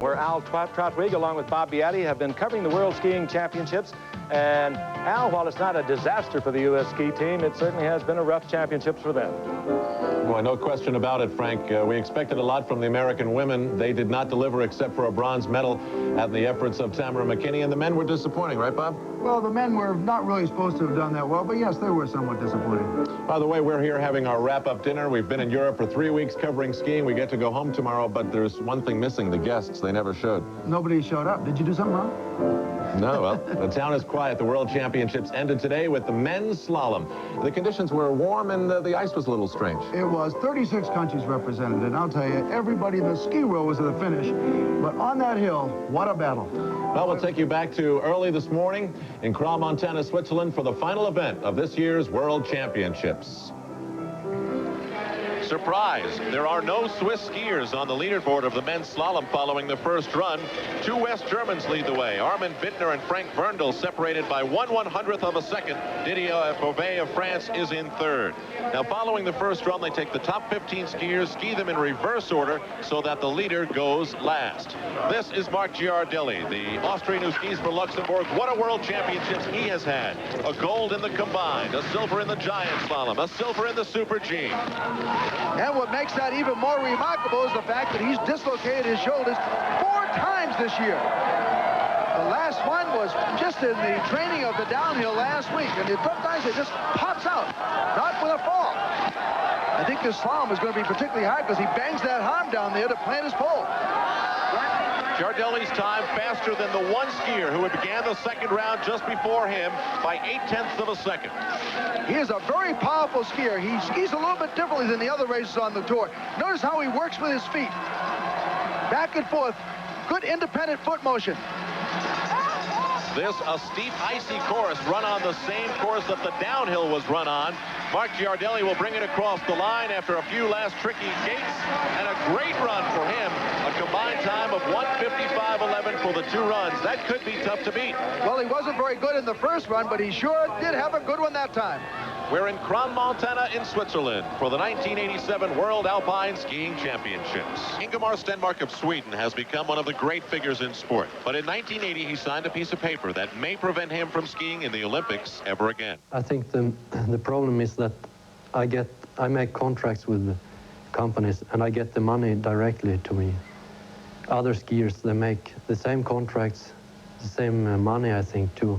where Al Trautwig, along with Bob Beatty, have been covering the World Skiing Championships. And Al, while it's not a disaster for the U.S. ski team, it certainly has been a rough championships for them. Boy, no question about it, Frank. We expected a lot from the American women. They did not deliver except for a bronze medal at the efforts of Tamara McKinney, and the men were disappointing, right, Bob? Well, the men were not really supposed to have done that well, but yes, they were somewhat disappointing. By the way, we're here having our wrap-up dinner. We've been in Europe for 3 weeks covering skiing. We get to go home tomorrow, but there's one thing missing, the guests. They never showed. Nobody showed up. Did you do something wrong? No, well, the town is quiet. The World Championships ended today with the men's slalom. The conditions were warm and the ice was a little strange. It was 36 countries represented, and I'll tell you, everybody in the ski row was at the finish. But on that hill, what a battle. Well, we'll take you back to early this morning in Kral, Montana, Switzerland for the final event of this year's World Championships. Surprise! There are no Swiss skiers on the leaderboard of the men's slalom following the first run. 2 West Germans lead the way. Armond Bittner and Frank Woerndl separated by 1/100th of a second. Didier Beauvais of France is in third. Now, following the first run, they take the top 15 skiers, ski them in reverse order so that the leader goes last. This is Marc Giardelli, the Austrian who skis for Luxembourg. What a World Championships he has had. A gold in the combined, a silver in the giant slalom, a silver in the Super G. And what makes that even more remarkable is the fact that he's dislocated his shoulders 4 times this year. The last one was just in the training of the downhill last week, and sometimes it just pops out, not with a fall. I think this slalom is going to be particularly hard because he bangs that arm down there to plant his pole. Giardelli's time faster than the one skier who began the second round just before him by 0.8 of a second. He is a very powerful skier. He skis a little bit differently than the other racers on the tour. Notice how he works with his feet. Back and forth. Good independent foot motion. This, a steep, icy course run on the same course that the downhill was run on. Marc Giardelli will bring it across the line after a few last tricky gates, and a great run for him. A combined time of 1:55.11 for the 2 runs. That could be tough to beat. Well, he wasn't very good in the first run, but he sure did have a good one that time. We're in Kral, Montana in Switzerland for the 1987 World Alpine Skiing Championships. Ingemar Stenmark of Sweden has become one of the great figures in sport. But in 1980, he signed a piece of paper that may prevent him from skiing in the Olympics ever again. I think the problem is that I make contracts with companies and I get the money directly to me. Other skiers, they make the same contracts, the same money, I think, too.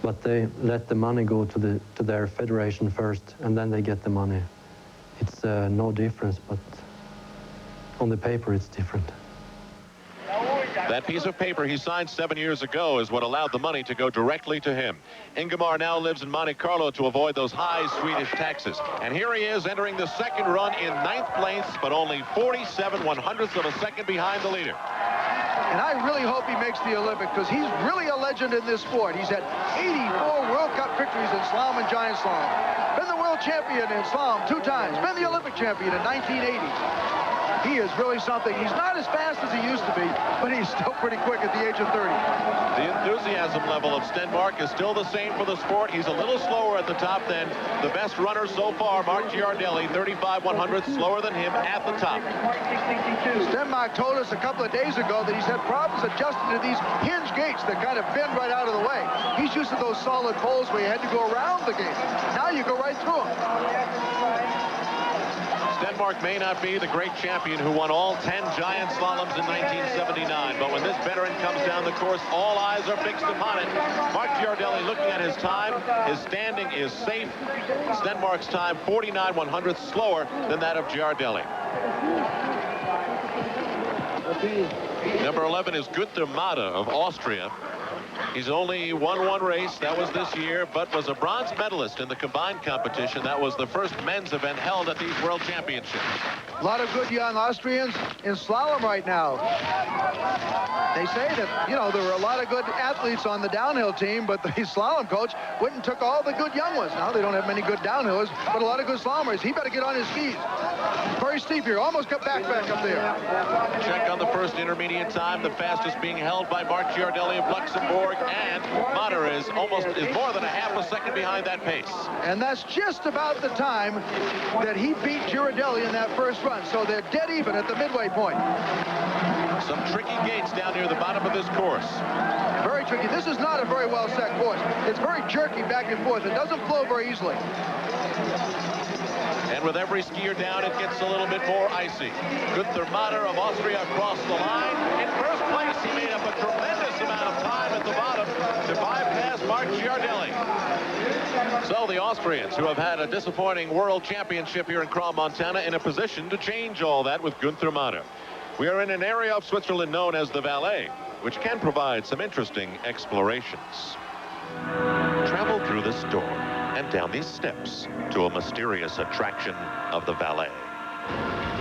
But they let the money go to their federation first, and then they get the money. It's no difference, but on the paper it's different. That piece of paper he signed 7 years ago is what allowed the money to go directly to him. Ingemar now lives in Monte Carlo to avoid those high Swedish taxes. And here he is entering the second run in 9th place, but only 47/100ths of a second behind the leader. And I really hope he makes the Olympic because he's really a legend in this sport. He's had 84 World Cup victories in slalom and giant slalom. Been the world champion in slalom 2 times. Been the Olympic champion in 1980. He is really something. He's not as fast as he used to be, but he's still pretty quick at the age of 30. The enthusiasm level of Stenmark is still the same for the sport. He's a little slower at the top than the best runner so far, Marc Giardelli, 35/100ths slower than him at the top. Stenmark told us a couple of days ago that he's had problems adjusting to these hinge gates that kind of bend right out of the way. He's used to those solid poles where you had to go around the gate. Now you go right through them. Stenmark may not be the great champion who won all 10 giant slaloms in 1979, but when this veteran comes down the course, all eyes are fixed upon it. Marc Giardelli looking at his time. His standing is safe. Stenmark's time 49/100ths slower than that of Giardelli. Number 11 is Guenther of Austria. He's only won 1 race. That was this year, but was a bronze medalist in the combined competition. That was the first men's event held at these World Championships. A lot of good young Austrians in slalom right now. They say that, you know, there were a lot of good athletes on the downhill team, but the slalom coach went and took all the good young ones. Now they don't have many good downhillers, but a lot of good slalomers. He better get on his skis. Very steep here. Almost got back up there. Check on the first intermediate time. The fastest being held by Marc Giardelli of Luxembourg, and Mater is more than a half a second behind that pace. And that's just about the time that he beat Giardelli in that first run. So they're dead even at the midway point. Some tricky gates down near the bottom of this course. Very tricky. This is not a very well set course. It's very jerky back and forth. It doesn't flow very easily. And with every skier down, it gets a little bit more icy. Guenther of Austria across the line. In first place, he made up a tremendous amount of time at the bottom to bypass Mark Giardelli. So the Austrians, who have had a disappointing world championship here in Crom, Montana, in a position to change all that with Guenther. We are in an area of Switzerland known as the Valais, which can provide some interesting explorations. Travel through this door and down these steps to a mysterious attraction of the Valais.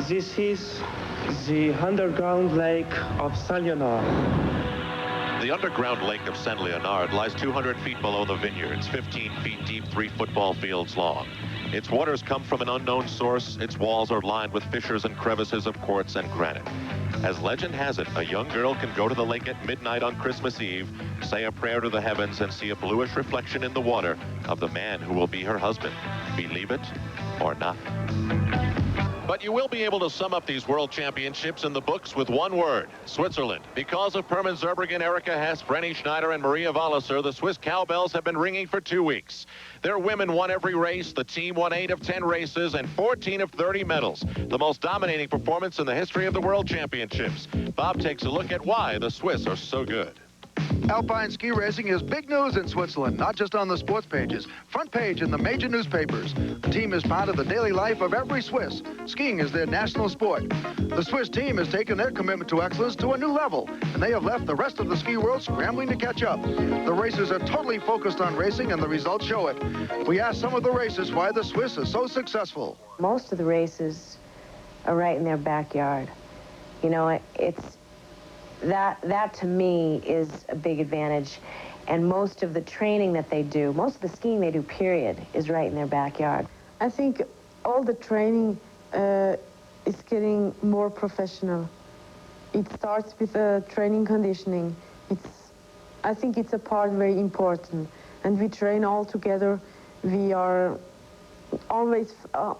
This is the underground lake of Saint-Léonard. The underground lake of Saint-Léonard lies 200 feet below the vineyards, 15 feet deep, 3 football fields long. Its waters come from an unknown source. Its walls are lined with fissures and crevices of quartz and granite. As legend has it, a young girl can go to the lake at midnight on Christmas Eve, say a prayer to the heavens, and see a bluish reflection in the water of the man who will be her husband. Believe it or not. But you will be able to sum up these world championships in the books with one word: Switzerland. Because of Permin Zerbruggen, Erika Hess, Brenny Schneider, and Maria Walliser, the Swiss cowbells have been ringing for 2 weeks. Their women won every race. The team won 8 of 10 races and 14 of 30 medals. The most dominating performance in the history of the World Championships. Bob takes a look at why the Swiss are so good. Alpine ski racing is big news in Switzerland, not just on the sports pages. Front page in the major newspapers. The team is part of the daily life of every Swiss. Skiing is their national sport. The Swiss team has taken their commitment to excellence to a new level, and they have left the rest of the ski world scrambling to catch up. The racers are totally focused on racing, and the results show it. We asked some of the racers why the Swiss are so successful. Most of the races are right in their backyard. You know, that to me is a big advantage. And most of the training that they do, most of the skiing they do, period, is right in their backyard. I think all the training is getting more professional. It starts with training conditioning. I think it's a part very important. And we train all together. We are always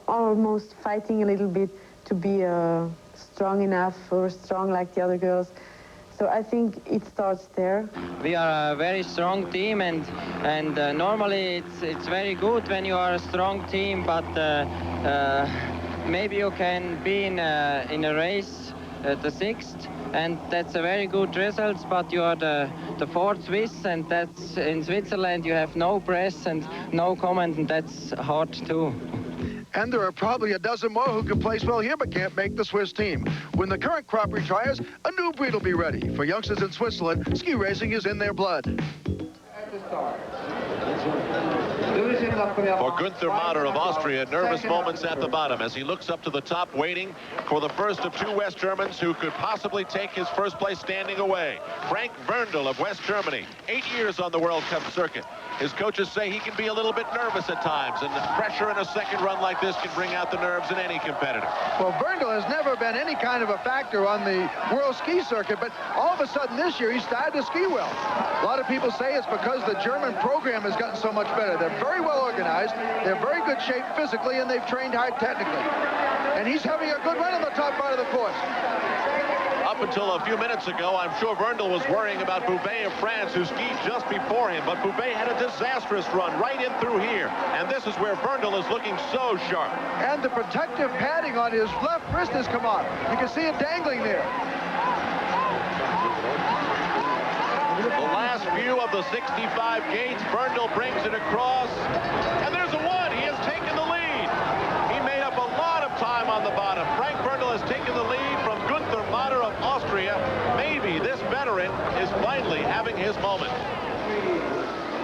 almost fighting a little bit to be strong enough or strong like the other girls. So I think it starts there. We are a very strong team, and normally it's very good when you are a strong team, but maybe you can be in a race the 6th, and that's a very good result, but you are the 4th Swiss, and that's in Switzerland you have no press and no comment, and that's hard too. And there are probably a dozen more who can place well here but can't make the Swiss team. When the current crop retires, a new breed will be ready. For youngsters in Switzerland, ski racing is in their blood. For Guenther of Austria, nervous moments at the bottom as he looks up to the top, waiting for the first of 2 West Germans who could possibly take his first place standing away. Frank Woerndl of West Germany, 8 years on the World Cup circuit. His coaches say he can be a little bit nervous at times, and the pressure in a second run like this can bring out the nerves in any competitor. Well, Woerndl has never been any kind of a factor on the world ski circuit, but all of a sudden this year he started to ski well. A lot of people say it's because the German program has gotten so much better. They're very well organized, they're very good shape physically, and they've trained hard technically. And he's having a good run on the top part of the course. Up until a few minutes ago, I'm sure Woerndl was worrying about Bouvet of France, who skied just before him, but Bouvet had a disastrous run right in through here, and this is where Woerndl is looking so sharp. And the protective padding on his left wrist has come off. You can see it dangling there. The last view of the 65 gates, Woerndl brings it across, and there's a 1. He has taken the lead. He made up a lot of time on the bottom. Frank Woerndl has taken the lead from Guenther of Austria. Maybe this veteran is finally having his moment.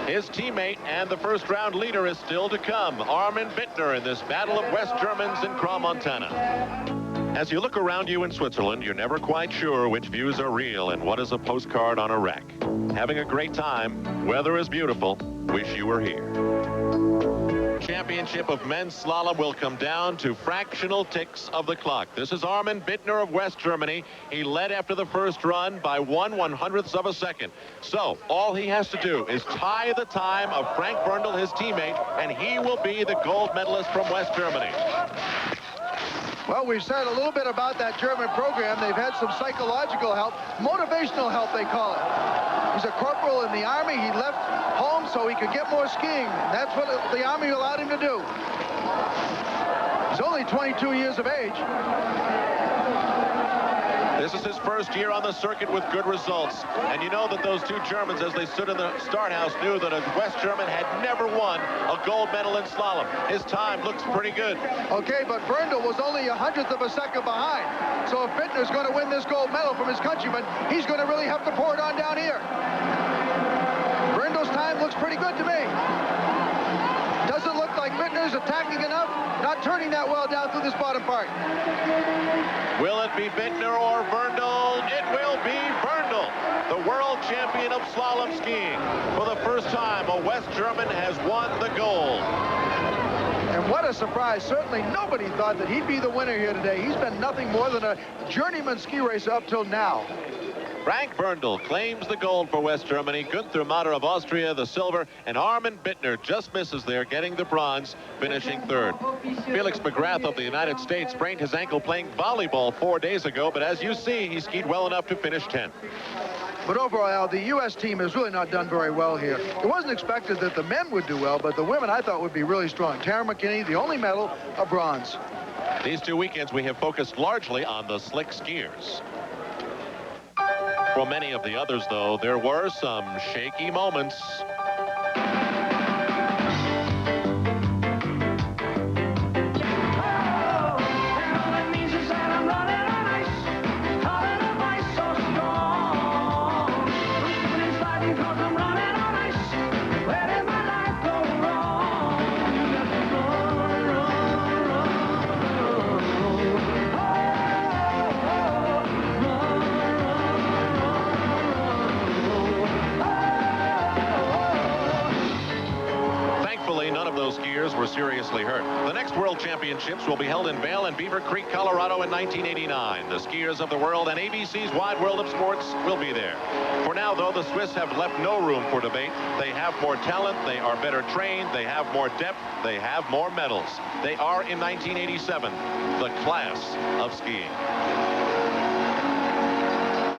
His teammate and the first round leader is still to come. Armond Bittner in this battle of West Germans in Crom, Montana. As you look around you in Switzerland, you're never quite sure which views are real and what is a postcard on a rack. Having a great time, weather is beautiful, wish you were here. Championship of men's slalom will come down to fractional ticks of the clock. This is Armond Bittner of West Germany. He led after the first run by 1/100th of a second. So all he has to do is tie the time of Frank Woerndl, his teammate, and he will be the gold medalist from West Germany. Well, we've said a little bit about that German program. They've had some psychological help, motivational help, they call it. He's a corporal in the Army. He left home so he could get more skiing. That's what the Army allowed him to do. He's only 22 years of age. This is his first year on the circuit with good results. And you know that those two Germans, as they stood in the start house, knew that a West German had never won a gold medal in slalom. His time looks pretty good. Okay, but Woerndl was only 1/100th of a second behind. So if Bittner's going to win this gold medal from his countrymen, he's going to really have to pour it on down here. Woerndl's time looks pretty good to me. Doesn't look like Bittner's attacking enough, not turning that well down through this bottom part. Will it be Bittner or Woerndl? It will be Woerndl, the world champion of slalom skiing. For the first time, a West German has won the gold. And what a surprise. Certainly nobody thought that he'd be the winner here today. He's been nothing more than a journeyman ski racer up till now. Frank Woerndl claims the gold for West Germany. Guenther of Austria, the silver. And Armond Bittner just misses there, getting the bronze, finishing third. Felix Mcgrath of the United States sprained his ankle playing volleyball 4 days ago. But as you see, he skied well enough to finish 10th. But overall, Al, the U.S. team has really not done very well here. It wasn't expected that the men would do well, but the women I thought would be really strong. Tara McKinney, the only medal, a bronze. These 2 weekends, we have focused largely on the slick skiers. For many of the others, though, there were some shaky moments. Were seriously hurt. The next World Championships will be held in Vail and Beaver Creek, Colorado in 1989. The skiers of the world and ABC's Wide World of Sports will be there. For now, though, the Swiss have left no room for debate. They have more talent, they are better trained, they have more depth, they have more medals. They are, in 1987, the class of skiing.